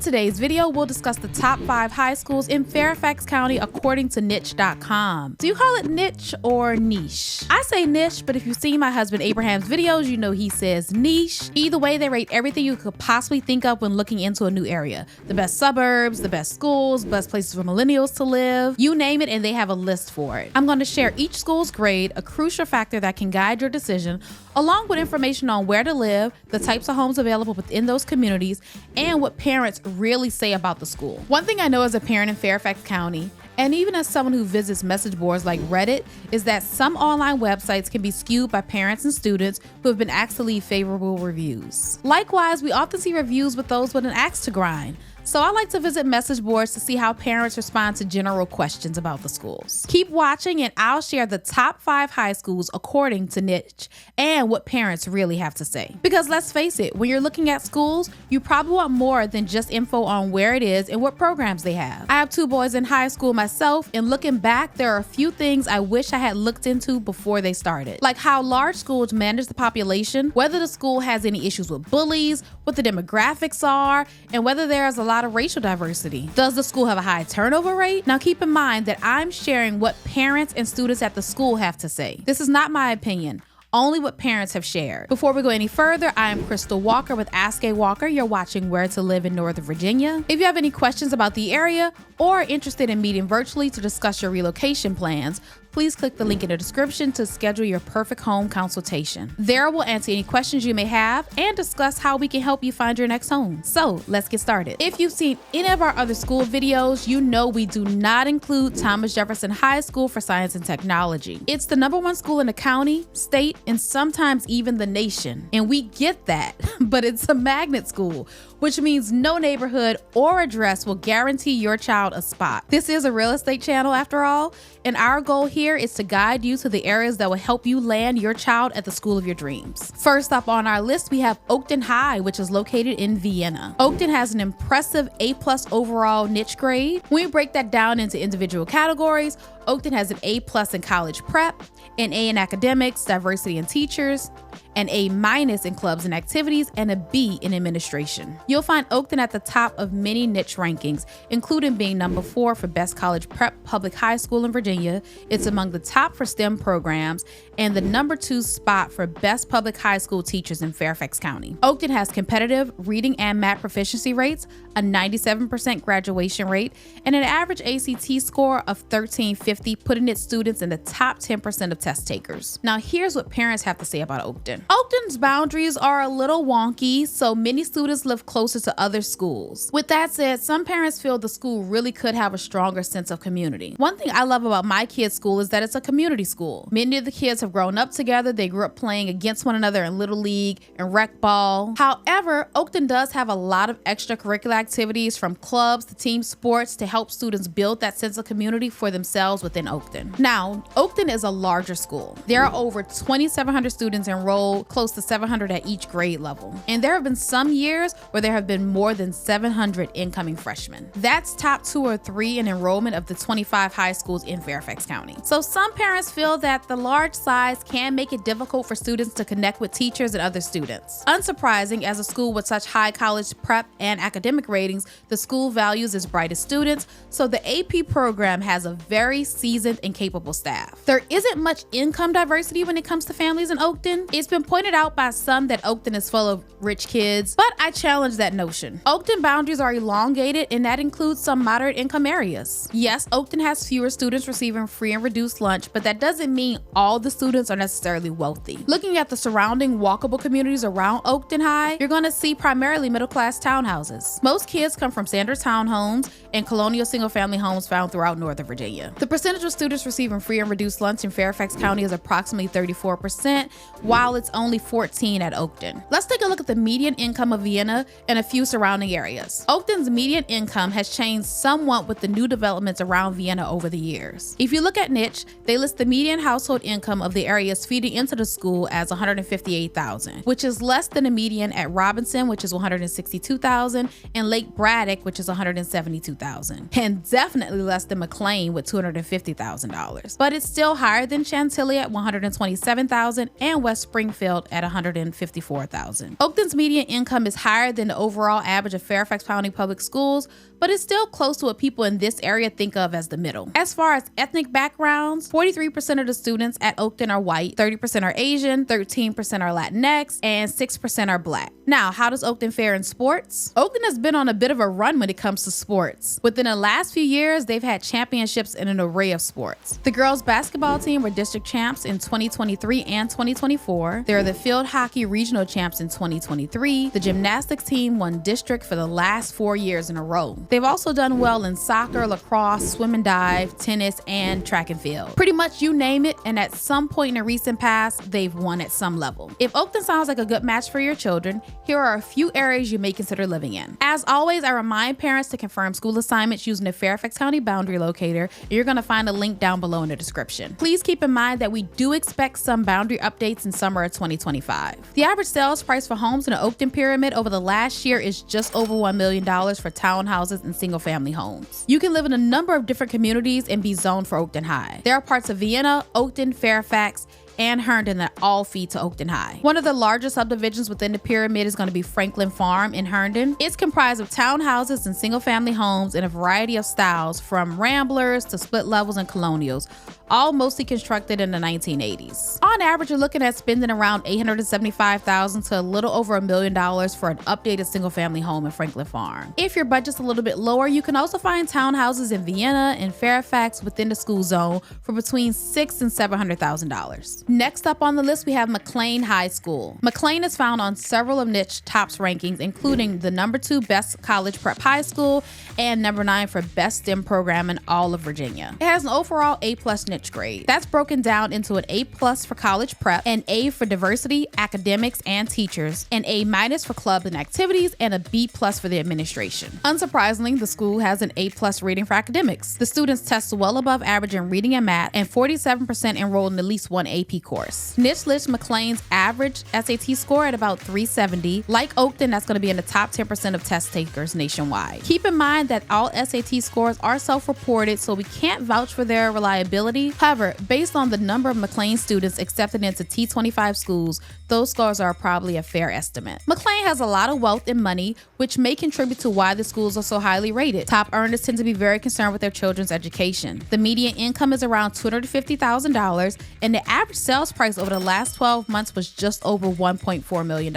today's video, we'll discuss the top 5 high schools in Fairfax County according to niche.com. Do you call it niche or niche? I say niche, but if you've seen my husband Abraham's videos, you know he says niche. Either way, they rate everything you could possibly think of when looking into a new area. The best suburbs, the best schools, best places for millennials to live, you name it, and they have a list for it. I'm going to share each school's grade, a crucial factor that can guide your decision, along with information on where to live, the types of homes available within those communities, and what parents really say about the school. One thing I know as a parent in Fairfax County, and even as someone who visits message boards like Reddit, is that some online websites can be skewed by parents and students who have been asked to leave favorable reviews. Likewise, we often see reviews with those with an axe to grind. So I like to visit message boards to see how parents respond to general questions about the schools. Keep watching and I'll share the top 5 high schools according to niche and what parents really have to say. Because let's face it, when you're looking at schools, you probably want more than just info on where it is and what programs they have. I have 2 boys in high school myself, and looking back, there are a few things I wish I had looked into before they started. Like how large schools manage the population, whether the school has any issues with bullies, what the demographics are, and whether there's a lot of racial diversity. Does the school have a high turnover rate? Now keep in mind that I'm sharing what parents and students at the school have to say. This is not my opinion, only what parents have shared. Before we go any further, I am Krystal Walker with Ask a Walker. You're watching Where to Live in Northern Virginia. If you have any questions about the area or are interested in meeting virtually to discuss your relocation plans, please click the link in the description to schedule your perfect home consultation. There we'll answer any questions you may have and discuss how we can help you find your next home. So let's get started. If you've seen any of our other school videos, you know we do not include Thomas Jefferson High School for Science and Technology. It's the #1 school in the county, state, and sometimes even the nation. And we get that, but it's a magnet school, which means no neighborhood or address will guarantee your child a spot. This is a real estate channel after all, and our goal here is to guide you to the areas that will help you land your child at the school of your dreams. First up on our list, we have Oakton High, which is located in Vienna. Oakton has an impressive A+ overall niche grade. When we break that down into individual categories, Oakton has an A+ in college prep, an A in academics, diversity in teachers, an A- in clubs and activities, and a B in administration. You'll find Oakton at the top of many niche rankings, including being #4 for best college prep public high school in Virginia. It's among the top for STEM programs and the #2 spot for best public high school teachers in Fairfax County. Oakton has competitive reading and math proficiency rates, a 97% graduation rate, and an average ACT score of 1350, putting its students in the top 10% of test takers. Now here's what parents have to say about Oakton. Oakton's boundaries are a little wonky, so many students live closer to other schools. With that said, some parents feel the school really could have a stronger sense of community. One thing I love about my kids' school is that it's a community school. Many of the kids have grown up together. They grew up playing against one another in Little League and rec ball. However, Oakton does have a lot of extracurricular activities, from clubs to team sports, to help students build that sense of community for themselves within Oakton. Now, Oakton is a larger school. There are over 2,700 students enrolled, close to 700 at each grade level. And there have been some years where there have been more than 700 incoming freshmen. That's top 2 or 3 in enrollment of the 25 high schools in Fairfax County. So some parents feel that the large size can make it difficult for students to connect with teachers and other students. Unsurprising, as a school with such high college prep and academic ratings, the school values its brightest students, so the AP program has a very seasoned and capable staff. There isn't much income diversity when it comes to families in Oakton. It's been pointed out by some that Oakton is full of rich kids, but I challenge that notion. Oakton boundaries are elongated, and that includes some moderate income areas. Yes, Oakton has fewer students receiving free and reduced lunch, but that doesn't mean all the students are necessarily wealthy. Looking at the surrounding walkable communities around Oakton High, you're going to see primarily middle-class townhouses. Most kids come from standard townhomes and colonial single-family homes found throughout Northern Virginia. The percentage of students receiving free and reduced lunch in Fairfax County is approximately 34%, while it's only 14% at Oakton. Let's take a look at the median income of Vienna and a few surrounding areas. Oakton's median income has changed somewhat with the new developments around Vienna over the years. If you look at niche, they list the median household income of the areas feeding into the school as $158,000, which is less than the median at Robinson, which is $162,000, and Lake Braddock, which is $172,000, and definitely less than McLean with $250,000. $150,000. But it's still higher than Chantilly at $127,000 and West Springfield at $154,000. Oakton's median income is higher than the overall average of Fairfax County Public Schools, but it's still close to what people in this area think of as the middle. As far as ethnic backgrounds, 43% of the students at Oakton are white, 30% are Asian, 13% are Latinx, and 6% are Black. Now, how does Oakton fare in sports? Oakton has been on a bit of a run when it comes to sports. Within the last few years, they've had championships in an array of sports. The girls basketball team were district champs in 2023 and 2024. They're the field hockey regional champs in 2023. The gymnastics team won district for the last 4 years in a row. They've also done well in soccer, lacrosse, swim and dive, tennis, and track and field. Pretty much you name it, and at some point in the recent past, they've won at some level. If Oakton sounds like a good match for your children, here are a few areas you may consider living in. As always, I remind parents to confirm school assignments using the Fairfax County boundary locator, and you're going to find a link down below in the description. Please keep in mind that we do expect some boundary updates in summer of 2025. The average sales price for homes in the Oakton pyramid over the last year is just over $1 million for townhouses and single-family homes. You can live in a number of different communities and be zoned for Oakton High. There are parts of Vienna, Oakton, Fairfax, and Herndon that all feed to Oakton High. One of the largest subdivisions within the pyramid is going to be Franklin Farm in Herndon. It's comprised of townhouses and single-family homes in a variety of styles, from ramblers to split levels and colonials, all mostly constructed in the 1980s. On average, you're looking at spending around $875,000 to a little over $1 million for an updated single-family home in Franklin Farm. If your budget's a little bit lower, you can also find townhouses in Vienna and Fairfax within the school zone for between $600,000 and $700,000. Next up on the list, we have McLean High School. McLean is found on several of Niche Top's rankings, including the #2 best college prep high school and #9 for best STEM program in all of Virginia. It has an overall A+ Niche grade. That's broken down into an A+ for college prep, an A for diversity, academics, and teachers, an A- for clubs and activities, and a B+ for the administration. Unsurprisingly, the school has an A+ rating for academics. The students test well above average in reading and math, and 47% enrolled in at least one AP course. Niche lists McLean's average SAT score at about 370. Like Oakton, that's going to be in the top 10% of test takers nationwide. Keep in mind that all SAT scores are self-reported, so we can't vouch for their reliability. However, based on the number of McLean students accepted into T25 schools, those scores are probably a fair estimate. McLean has a lot of wealth and money, which may contribute to why the schools are so highly rated. Top earners tend to be very concerned with their children's education. The median income is around $250,000, and the average sales price over the last 12 months was just over $1.4 million.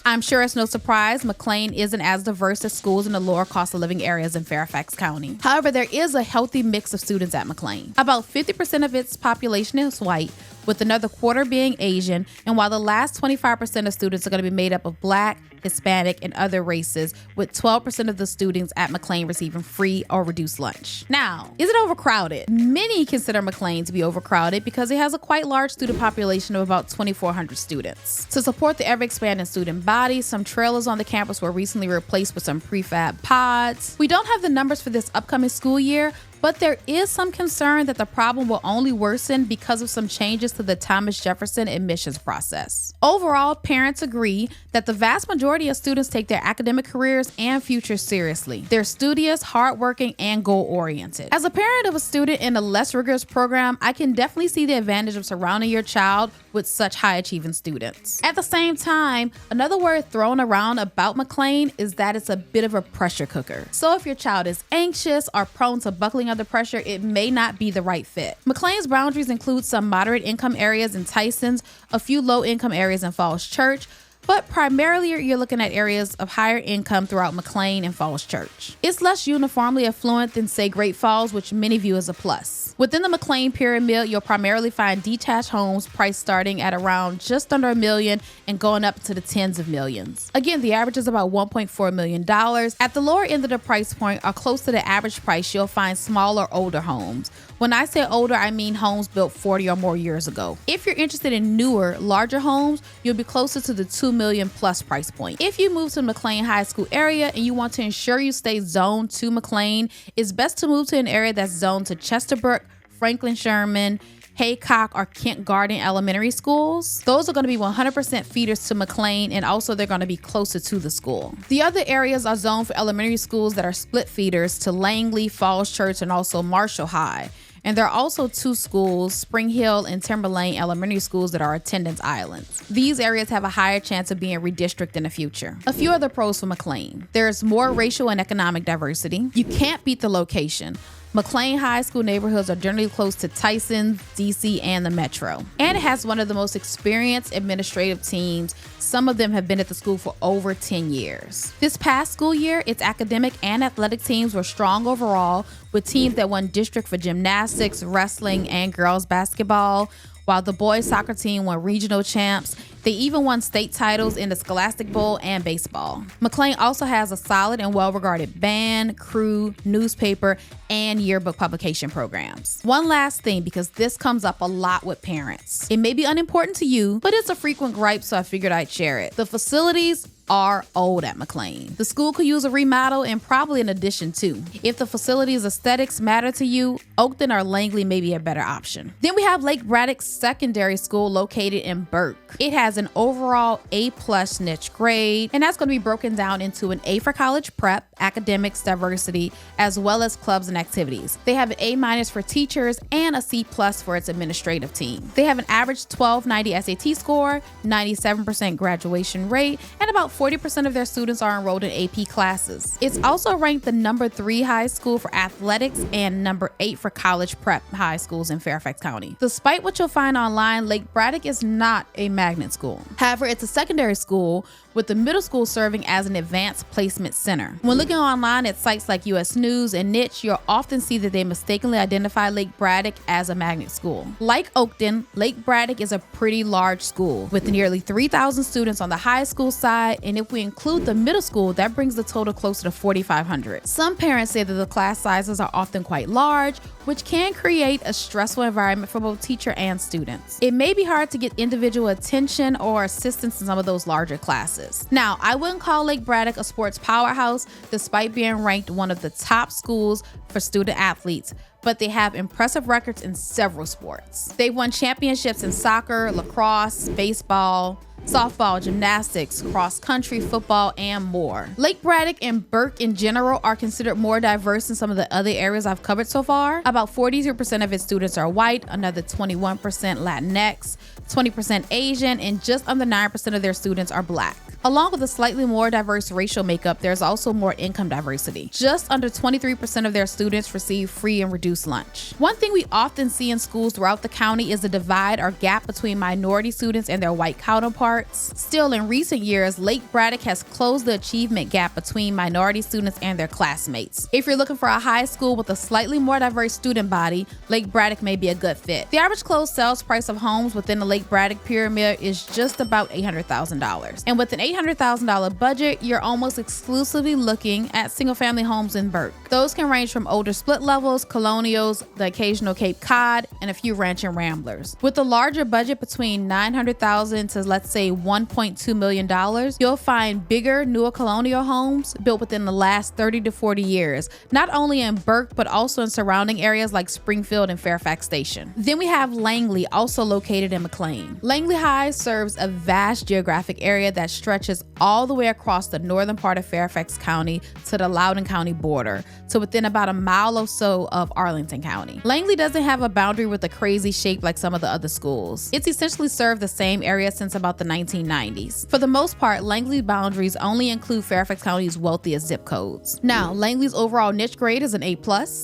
I'm sure it's no surprise McLean isn't as diverse as schools in the lower cost of living areas in Fairfax County. However, there is a healthy mix of students at McLean. About 50% of its population is white, with another quarter being Asian, and while the last 25% of students are going to be made up of Black, Hispanic, and other races, with 12% of the students at McLean receiving free or reduced lunch. Now, is it overcrowded? Many consider McLean to be overcrowded because it has a quite large student population of about 2,400 students. To support the ever-expanding student body, some trailers on the campus were recently replaced with some prefab pods. We don't have the numbers for this upcoming school year, but there is some concern that the problem will only worsen because of some changes to the Thomas Jefferson admissions process. Overall, parents agree that the vast majority of students take their academic careers and futures seriously. They're studious, hardworking, and goal-oriented. As a parent of a student in a less rigorous program, I can definitely see the advantage of surrounding your child with such high-achieving students. At the same time, another word thrown around about McLean is that it's a bit of a pressure cooker. So if your child is anxious or prone to buckling under pressure, it may not be the right fit. McLean's boundaries include some moderate income areas in Tysons, a few low income areas in Falls Church, but primarily you're looking at areas of higher income throughout McLean and Falls Church. It's less uniformly affluent than, say, Great Falls, which many view as a plus. Within the McLean pyramid, you'll primarily find detached homes priced starting at around just under $1 million and going up to the tens of millions. Again, the average is about $1.4 million. At the lower end of the price point, or close to the average price, you'll find smaller, older homes. When I say older, I mean homes built 40 or more years ago. If you're interested in newer, larger homes, you'll be closer to the $2 million plus price point. If you move to the McLean High School area and you want to ensure you stay zoned to McLean, it's best to move to an area that's zoned to Chesterbrook, Franklin Sherman, Haycock, or Kent Garden elementary schools. Those are going to be 100% feeders to McLean, and also they're going to be closer to the school. The other areas are zoned for elementary schools that are split feeders to Langley, Falls Church, and also Marshall High. And there are also 2 schools, Spring Hill and Timberlane Elementary Schools, that are attendance islands. These areas have a higher chance of being redistricted in the future. A few other pros for McLean. There's more racial and economic diversity. You can't beat the location. McLean high school neighborhoods are generally close to Tyson, DC, and the Metro. And it has one of the most experienced administrative teams. Some of them have been at the school for over 10 years. This past school year, its academic and athletic teams were strong overall, with teams that won district for gymnastics, wrestling, and girls basketball, while the boys soccer team won regional champs. They even won state titles in the Scholastic Bowl and baseball. McLean also has a solid and well-regarded band, crew, newspaper, and yearbook publication programs. One last thing, because this comes up a lot with parents. It may be unimportant to you, but it's a frequent gripe, so I figured I'd share it. The facilities are old at McLean. The school could use a remodel and probably an addition too. If the facility's aesthetics matter to you, Oakton or Langley may be a better option. Then we have Lake Braddock Secondary School located in Burke. It has an overall A+ niche grade, and that's going to be broken down into an A for college prep, academics, diversity, as well as clubs and activities. They have an A- for teachers and a C+ for its administrative team. They have an average 1290 SAT score, 97% graduation rate, and about 40% of their students are enrolled in AP classes. It's also ranked the number 3 high school for athletics and number 8 for college prep high schools in Fairfax County. Despite what you'll find online, Lake Braddock is not a magnet school. However, it's a secondary school with the middle school serving as an advanced placement center. When looking online at sites like US News and Niche, you'll often see that they mistakenly identify Lake Braddock as a magnet school. Like Oakton, Lake Braddock is a pretty large school with nearly 3,000 students on the high school side, and if we include the middle school, that brings the total closer to 4,500. Some parents say that the class sizes are often quite large, which can create a stressful environment for both teacher and students. It may be hard to get individual attention or assistance in some of those larger classes. Now, I wouldn't call Lake Braddock a sports powerhouse, despite being ranked one of the top schools for student athletes, but they have impressive records in several sports. They've won championships in soccer, lacrosse, baseball, softball, gymnastics, cross country, football, and more. Lake Braddock and Burke in general are considered more diverse than some of the other areas I've covered so far. About 42% of its students are white, another 21% Latinx, 20% Asian, and just under 9% of their students are black. Along with a slightly more diverse racial makeup, there's also more income diversity. Just under 23% of their students receive free and reduced lunch. One thing we often see in schools throughout the county is the divide or gap between minority students and their white counterparts. Still, in recent years, Lake Braddock has closed the achievement gap between minority students and their classmates. If you're looking for a high school with a slightly more diverse student body, Lake Braddock may be a good fit. The average closed sales price of homes within the Lake Braddock pyramid is just about $800,000. And with an $800,000 budget, you're almost exclusively looking at single-family homes in Burke. Those can range from older split levels, colonials, the occasional Cape Cod, and a few ranch and ramblers. With a larger budget between $900,000 to, let's say, $1.2 million, you'll find bigger, newer colonial homes built within the last 30 to 40 years, not only in Burke, but also in surrounding areas like Springfield and Fairfax Station. Then we have Langley, also located in McLean. Langley High serves a vast geographic area that stretches all the way across the northern part of Fairfax County to the Loudoun County border, to within about a mile or so of Arlington County. Langley doesn't have a boundary with a crazy shape like some of the other schools. It's essentially served the same area since about the 1990s. For the most part, Langley's boundaries only include Fairfax County's wealthiest zip codes. Now, Langley's overall niche grade is an A+.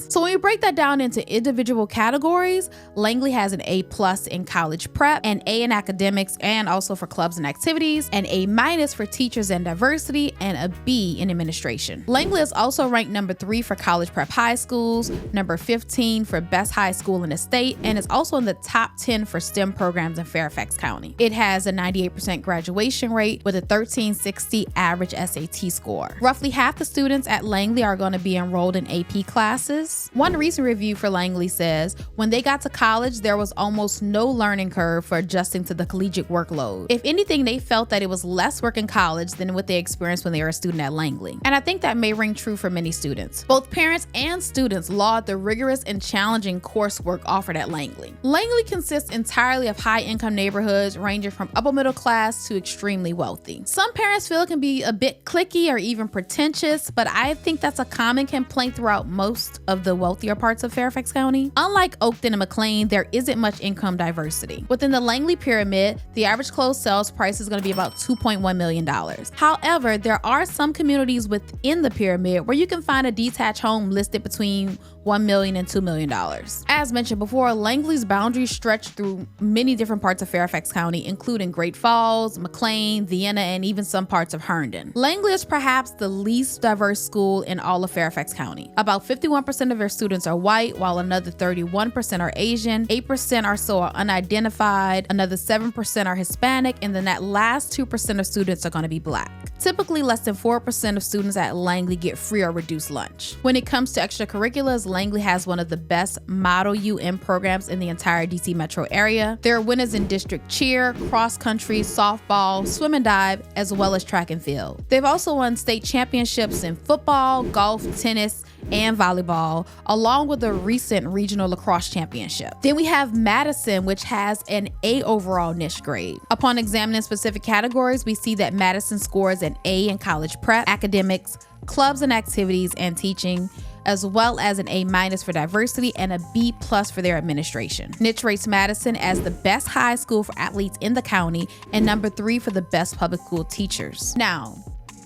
So when we break that down into individual categories, Langley has an A+ in college prep, an A in academics and also for clubs and activities, an A- for teachers and diversity, and a B in administration. Langley is also ranked number 3 for college prep high schools, number 15 for best high school in the state, and is also in the top 10 for STEM programs in Fairfax County. It has a 98% graduation rate with a 1360 average SAT score. Roughly half the students at Langley are going to be enrolled in AP classes. One recent review for Langley says, when they got to college, there was almost no learning curve for adjusting to the collegiate workload. If anything, they felt that it was less work work in college than what they experienced when they were a student at Langley. And I think that may ring true for many students. Both parents and students laud the rigorous and challenging coursework offered at Langley. Langley consists entirely of high-income neighborhoods ranging from upper middle class to extremely wealthy. Some parents feel it can be a bit cliquey or even pretentious, but I think that's a common complaint throughout most of the wealthier parts of Fairfax County. Unlike Oakton and McLean, there isn't much income diversity. Within the Langley pyramid, the average closed sales price is going to be about $2.1 million. However, there are some communities within the pyramid where you can find a detached home listed between $1 million and $2 million. As mentioned before, Langley's boundaries stretch through many different parts of Fairfax County, including Great Falls, McLean, Vienna, and even some parts of Herndon. Langley is perhaps the least diverse school in all of Fairfax County. About 51% of their students are white, while another 31% are Asian, 8% or so are unidentified, another 7% are Hispanic, and then that last 2% of students are going to be Black. Typically, less than 4% of students at Langley get free or reduced lunch. When it comes to extracurriculars, Langley has one of the best Model UN programs in the entire DC metro area. There are winners in district cheer, cross country, softball, swim and dive, as well as track and field. They've also won state championships in football, golf, tennis, and volleyball, along with a recent regional lacrosse championship. Then we have Madison, which has an A overall niche grade. Upon examining specific categories, we see that Madison scores an A in college prep, academics, clubs and activities, and teaching, as well as an A- for diversity and a B+ for their administration. Niche rates Madison as the best high school for athletes in the county and number 3 for the best public school teachers. Now,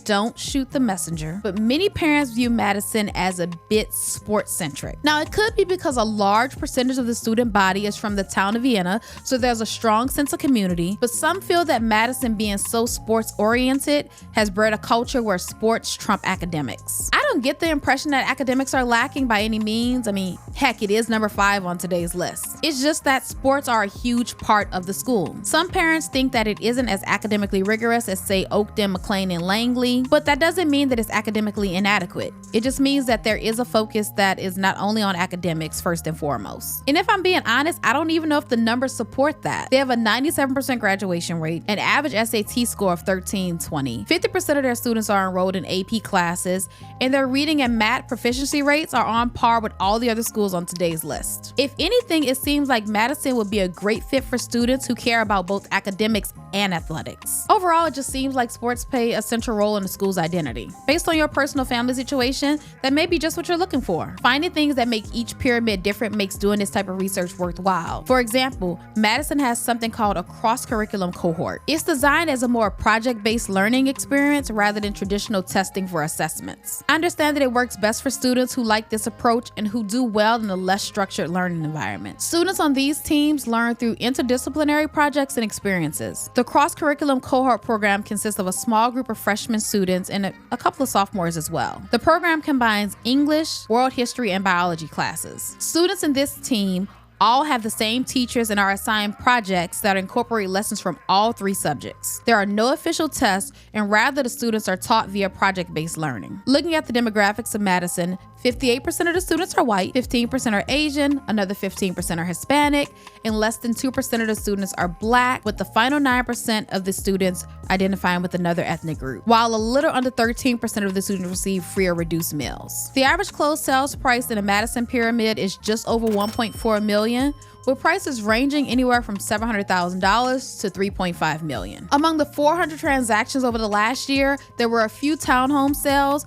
don't shoot the messenger, but many parents view Madison as a bit sports-centric. Now, it could be because a large percentage of the student body is from the town of Vienna, so there's a strong sense of community, but some feel that Madison, being so sports-oriented, has bred a culture where sports trump academics. I don't get the impression that academics are lacking by any means. I mean, heck, it is number 5 on today's list. It's just that sports are a huge part of the school. Some parents think that it isn't as academically rigorous as, say, Oakton, McLean, and Langley, but that doesn't mean that it's academically inadequate. It just means that there is a focus that is not only on academics first and foremost. And if I'm being honest, I don't even know if the numbers support that. They have a 97% graduation rate, an average SAT score of 1320. 50% of their students are enrolled in AP classes, and their reading and math proficiency rates are on par with all the other schools on today's list. If anything, it seems like Madison would be a great fit for students who care about both academics and athletics. Overall, it just seems like sports play a central role in the school's identity. Based on your personal family situation, that may be just what you're looking for. Finding things that make each pyramid different makes doing this type of research worthwhile. For example, Madison has something called a cross-curriculum cohort. It's designed as a more project-based learning experience rather than traditional testing for assessments. I understand that it works best for students who like this approach and who do well in a less structured learning environment. Students on these teams learn through interdisciplinary projects and experiences. The cross-curriculum cohort program consists of a small group of freshman students and a couple of sophomores as well. The program combines English, world history, and biology classes. Students in this team all have the same teachers and are assigned projects that incorporate lessons from all 3 subjects. There are no official tests, and rather the students are taught via project-based learning. Looking at the demographics of Madison, 58% of the students are white, 15% are Asian, another 15% are Hispanic, and less than 2% of the students are Black, with the final 9% of the students identifying with another ethnic group, while a little under 13% of the students receive free or reduced meals. The average closed sales price in the Madison pyramid is just over $1.4 million, with prices ranging anywhere from $700,000 to $3.5 million. Among the 400 transactions over the last year, there were a few townhome sales,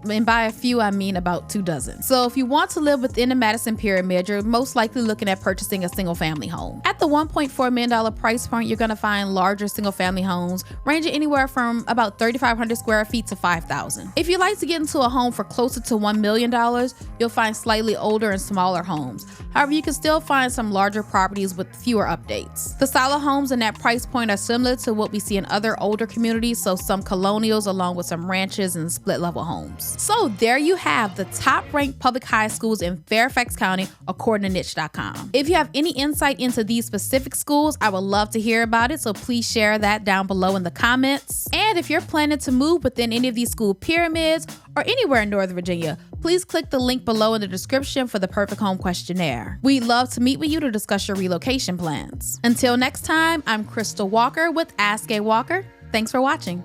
and by a few, I mean about 2 dozen. So if you want to live within the Madison pyramid, you're most likely looking at purchasing a single family home. At the $1.4 million price point, you're gonna find larger single family homes ranging anywhere from about 3,500 square feet to 5,000. If you'd like to get into a home for closer to $1 million, you'll find slightly older and smaller homes. However, you can still find some larger properties with fewer updates. The style of homes in that price point are similar to what we see in other older communities, so some colonials along with some ranches and split level homes. So there you have the top ranked public high schools in Fairfax County according to niche.com. If you have any insight into these specific schools, I would love to hear about it, so please share that down below in the comments. And if you're planning to move within any of these school pyramids or anywhere in Northern Virginia, please click the link below in the description for the perfect home questionnaire. We'd love to meet with you to discuss your relocation plans. Until next time, I'm Krystal Walker with Ask a Walker. Thanks for watching.